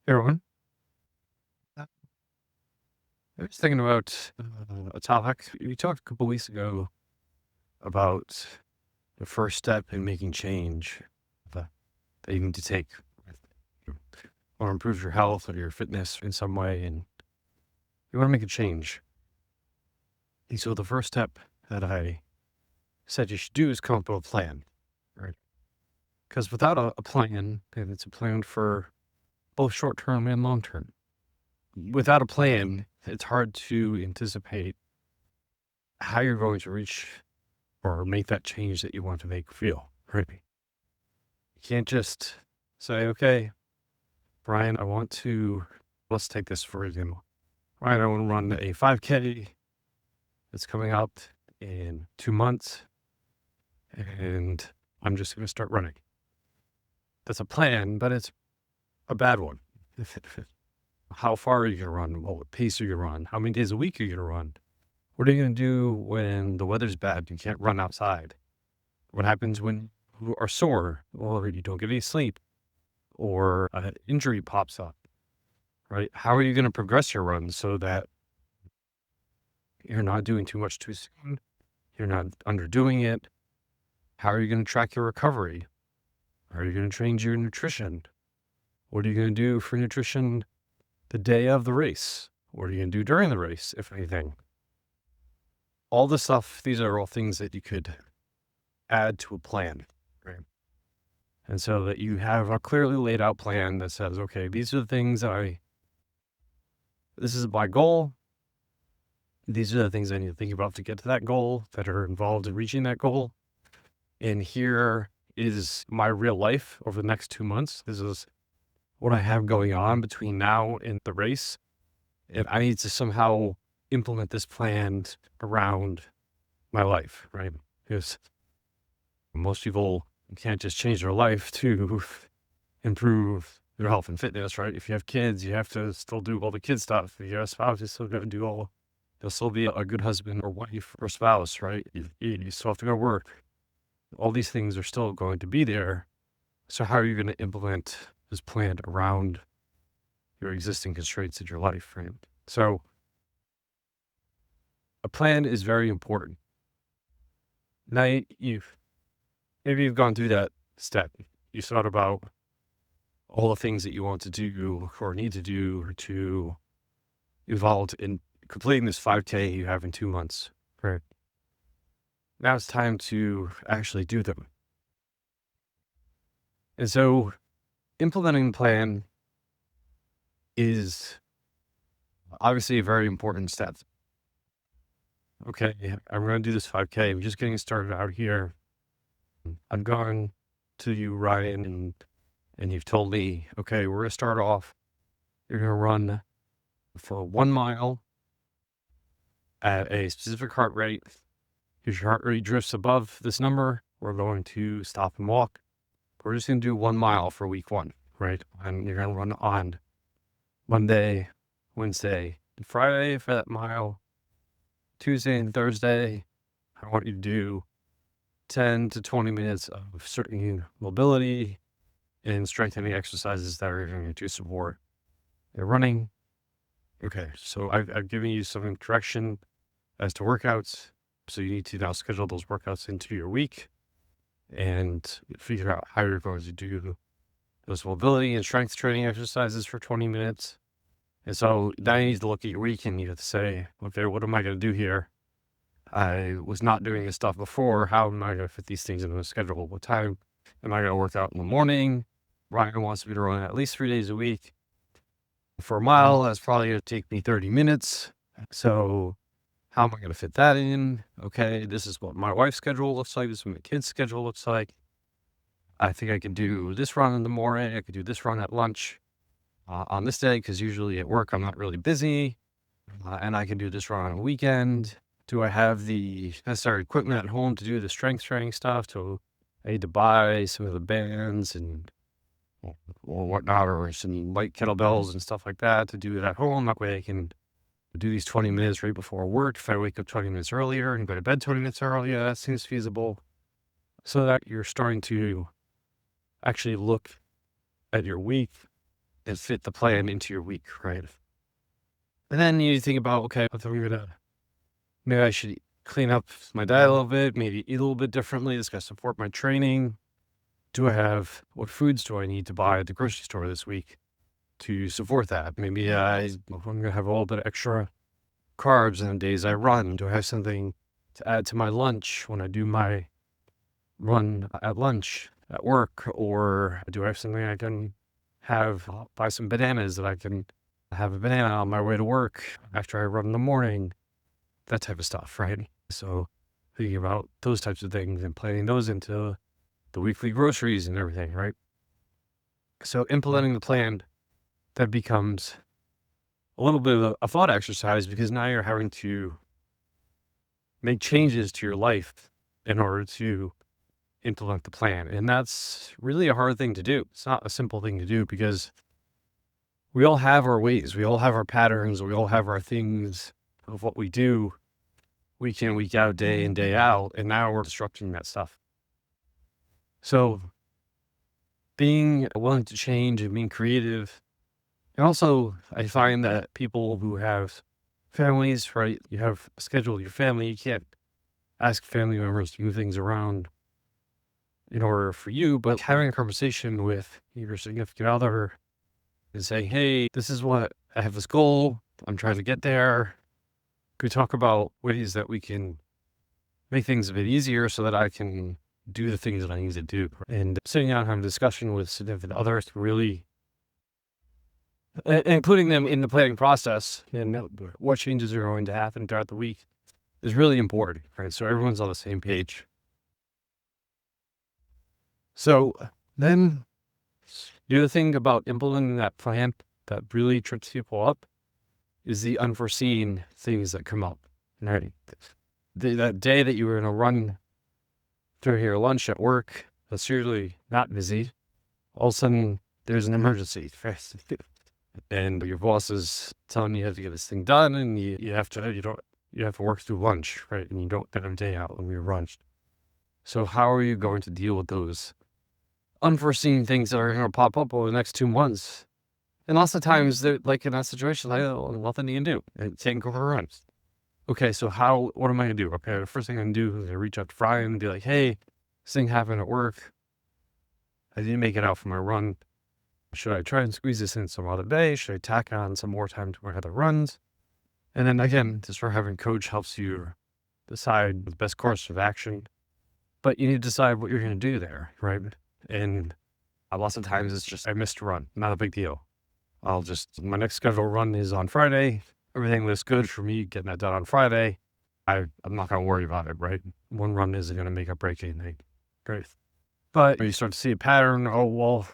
Hey, everyone. I was thinking about a topic. We talked a couple weeks ago about the first step in making change that that you need to take or improve your health or your fitness in some way, and you want to make a change. And so the first step that I said you should do is come up with a plan, right? Because without a plan, and it's a plan for both short term and long term, without a plan, it's hard to anticipate how you're going to reach or make that change that you want to make feel, right? You can't just say, okay, Brian, let's take this for example. Brian, I want to run a 5K that's coming up in 2 months, and I'm just going to start running. That's a plan, but it's a bad one. How far are you going to run? What pace are you going to run? How many days a week are you going to run? What are you going to do when the weather's bad? You can't run outside. What happens when you are sore or you don't get any sleep or an injury pops up, right? How are you going to progress your run so that you're not doing too much too soon? You're not underdoing it. How are you going to track your recovery? How are you going to change your nutrition? What are you going to do for nutrition the day of the race? What are you going to do during the race, if anything? All this stuff, these are all things that you could add to a plan, right? And so that you have a clearly laid out plan that says, okay, these are the things this is my goal. These are the things I need to think about to get to that goal that are involved in reaching that goal. And here is my real life over the next 2 months. This is what I have going on between now and the race. And I need to somehow implement this plan around my life, right? Because most people can't just change their life to improve their health and fitness, right? If you have kids, you have to still do all the kid stuff. If you have a spouse, you still got to do you'll still be a good husband or wife or spouse, right? You still have to go to work. All these things are still going to be there. So how are you going to implement this plan around your existing constraints in your life, right? So a plan is very important. Now maybe you've gone through that step. You thought about all the things that you want to do or need to do to evolve in completing this 5K you have in 2 months. Right. Now it's time to actually do them. And so implementing the plan is obviously a very important step. Okay, I'm going to do this 5K. I'm just getting started out here. I've gone to you, Ryan, and you've told me, okay, we're going to start off. You're going to run for 1 mile at a specific heart rate. If your heart rate drifts above this number, we're going to stop and walk. We're just going to do 1 mile for week 1, right? And you're going to run on Monday, Wednesday, and Friday for that mile. Tuesday and Thursday, I want you to do 10 to 20 minutes of certain mobility and strengthening exercises that are going to support your running. Okay, so I've given you some direction as to workouts. So you need to now schedule those workouts into your week and figure out how you're going to do those mobility and strength training exercises for 20 minutes. And so now you need to look at your week and you have to say, okay, what am I going to do here? I was not doing this stuff before. How am I going to fit these things into a schedule? What time am I going to work out in the morning? Ryan wants me to run at least 3 days a week. For a mile, that's probably going to take me 30 minutes. So how am I going to fit that in? Okay, this is what my wife's schedule looks like. This is what my kid's schedule looks like. I think I can do this run in the morning. I could do this run at lunch on this day because usually at work I'm not really busy. And I can do this run on a weekend. Do I have the necessary equipment at home to do the strength training stuff? I need to buy some of the bands and or whatnot, or some light kettlebells and stuff like that to do it at home. That way I can do these 20 minutes right before work. If I wake up 20 minutes earlier and go to bed 20 minutes earlier, that seems feasible. So that you're starting to actually look at your week and fit the plan into your week, right? And then you think about, okay, if I'm gonna, maybe I should clean up my diet a little bit, maybe eat a little bit differently. This gonna support my training. What foods do I need to buy at the grocery store this week to support that? Maybe I'm gonna have a little bit of extra carbs on the days I run. Do I have something to add to my lunch when I do my run at lunch at work? Or do I have something I can buy some bananas that I can have a banana on my way to work after I run in the morning? That type of stuff, right? So thinking about those types of things and planning those into the weekly groceries and everything, right? So implementing the plan, that becomes a little bit of a thought exercise, because now you're having to make changes to your life in order to implement the plan. And that's really a hard thing to do. It's not a simple thing to do, because we all have our ways, we all have our patterns, we all have our things of what we do week in, week out, day in, day out. And now we're disrupting that stuff. So being willing to change and being creative. And also, I find that people who have families, right? You have a schedule with your family. You can't ask family members to move things around in order for you, but having a conversation with your significant other and saying, hey, this is what I have, this goal. I'm trying to get there. Could we talk about ways that we can make things a bit easier so that I can do the things that I need to do? And sitting down and having a discussion with significant others to really, including them in the planning process and what changes are going to happen throughout the week, is really important, right? So everyone's on the same page. So then the other thing about implementing that plan that really trips people up is the unforeseen things that come up, right? That day that you were going to run through your lunch at work, that's usually not busy. All of a sudden, there's an emergency, and your boss is telling you have to get this thing done, and you have to work through lunch, right? And you don't get a day out when you're runched. So how are you going to deal with those unforeseen things that are going to pop up over the next 2 months? And lots of times, they're like in that situation, like, oh, nothing you can do. And taking over runs. Okay, so what am I going to do? Okay, the first thing I'm going to do is I reach out to Brian and be like, hey, this thing happened at work. I didn't make it out for my run. Should I try and squeeze this in some other day? Should I tack on some more time to my other runs? And then again, just for having coach helps you decide the best course of action. But you need to decide what you're going to do there, right? And lots of times it's just, I missed a run. Not a big deal. My next scheduled run is on Friday. Everything looks good for me getting that done on Friday. I'm not going to worry about it, right? One run isn't going to make or break anything. Great. But you start to see a pattern. Oh, well,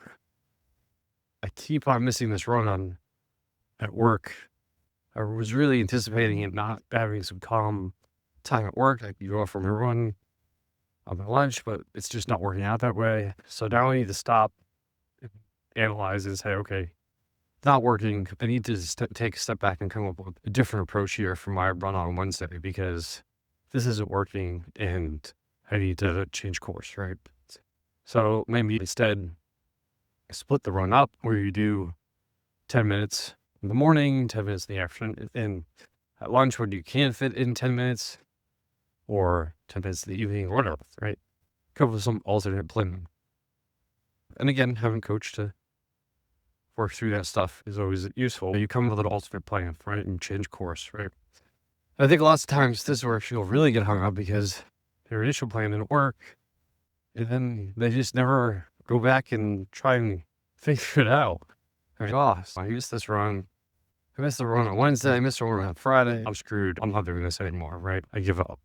I keep on missing this run at work. I was really anticipating it not having some calm time at work. I could go off from a run on my lunch, but it's just not working out that way. So now I need to stop, analyze, and say, okay, it's not working. I need to take a step back and come up with a different approach here for my run on Wednesday, because this isn't working and I need to change course, right? So maybe instead split the run up, where you do 10 minutes in the morning, 10 minutes in the afternoon, and at lunch when you can fit in 10 minutes, or 10 minutes in the evening, or whatever, right? Come up with some alternate plan. And again, having coach to work through that stuff is always useful. You come with an alternate plan, right? And change course, right? I think lots of times this is where people really get hung up, because their initial plan didn't work, and then they just never go back and try and figure it out. I mean, oh, I missed this run. I missed the run on Wednesday. I missed the run on Friday. I'm screwed. I'm not doing this anymore, right? I give up.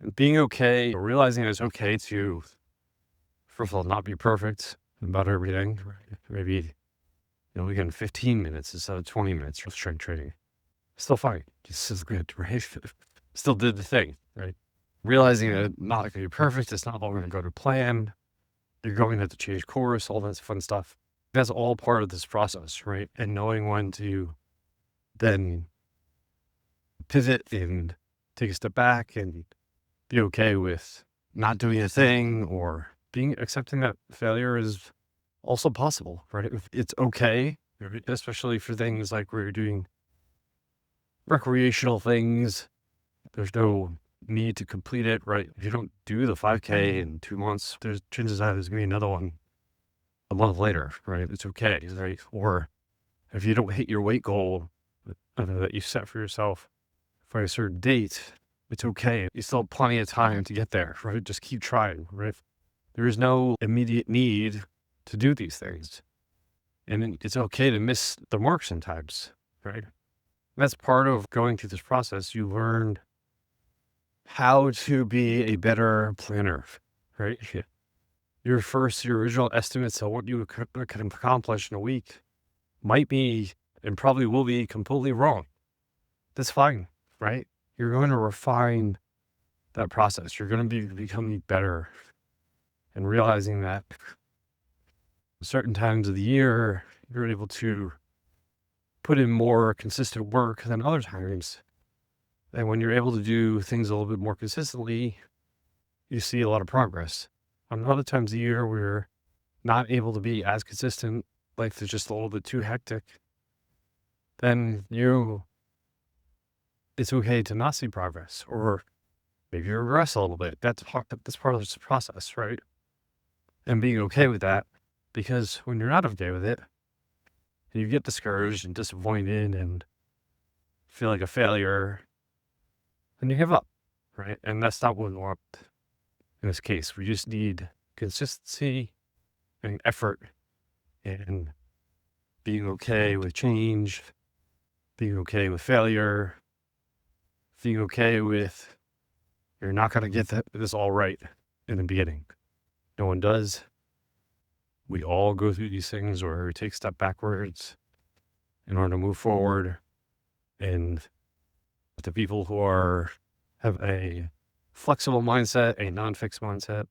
And being okay, realizing it's okay to, first of all, not be perfect about everything. Right? Maybe, we get 15 minutes instead of 20 minutes for strength training. Still fine. This is good, right? Still did the thing, right? Realizing that it's not going to be perfect. It's not all going to go to plan. You're going to have to change course, all that fun stuff. That's all part of this process, right? And knowing when to then pivot and take a step back and be okay with not doing a thing, or accepting that failure is also possible, right? It's okay right? Especially for things like where you're doing recreational things. There's no need to complete it, right? If you don't do the 5K in 2 months, there's chances are there's going to be another one a month later, right? It's okay, right? Or if you don't hit your weight goal that you set for yourself by a certain date, it's okay. You still have plenty of time to get there, right? Just keep trying, right? There is no immediate need to do these things. And it's okay to miss the mark sometimes, right? That's part of going through this process. You learn how to be a better planner, right? Your original estimates of what you can accomplish in a week might be and probably will be completely wrong. That's fine, right? You're going to refine that process. You're going to be becoming better and realizing that certain times of the year, you're able to put in more consistent work than other times. And when you're able to do things a little bit more consistently, you see a lot of progress. On other times of the year, we're not able to be as consistent, life is just a little bit too hectic, then it's okay to not see progress, or maybe you regress a little bit. That's part of this process, right? And being okay with that, because when you're not okay with it, you get discouraged and disappointed and feel like a failure, then you give up, right? And that's not what we want in this case. We just need consistency and effort and being okay with change, being okay with failure, being okay with you're not going to get this all right in the beginning. No one does. We all go through these things where we take a step backwards in order to move forward. And the people who have a flexible mindset, a non-fixed mindset,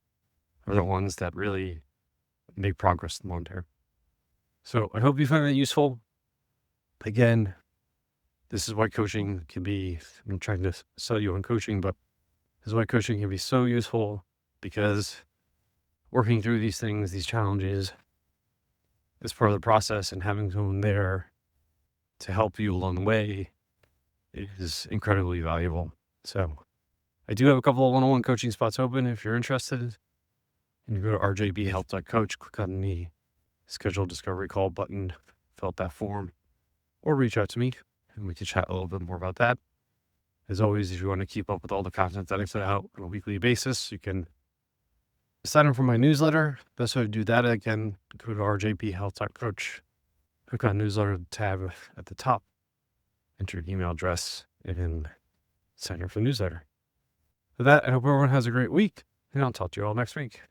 are the ones that really make progress long term. So I hope you find that useful. Again, this is why coaching can be, I'm trying to sell you on coaching, but this is why coaching can be so useful, because working through these things, these challenges, is part of the process, and having someone there to help you along the way is incredibly valuable. So I do have a couple of one-on-one coaching spots open if you're interested. And you go to rjbhealth.coach, click on the schedule discovery call button, fill out that form, or reach out to me and we can chat a little bit more about that. As always, if you want to keep up with all the content that I put out on a weekly basis, you can sign up for my newsletter. Best way to do that, again, go to rjbhealth.coach, click on newsletter tab at the top, enter your email address, and sign up for the newsletter. With that, I hope everyone has a great week, and I'll talk to you all next week.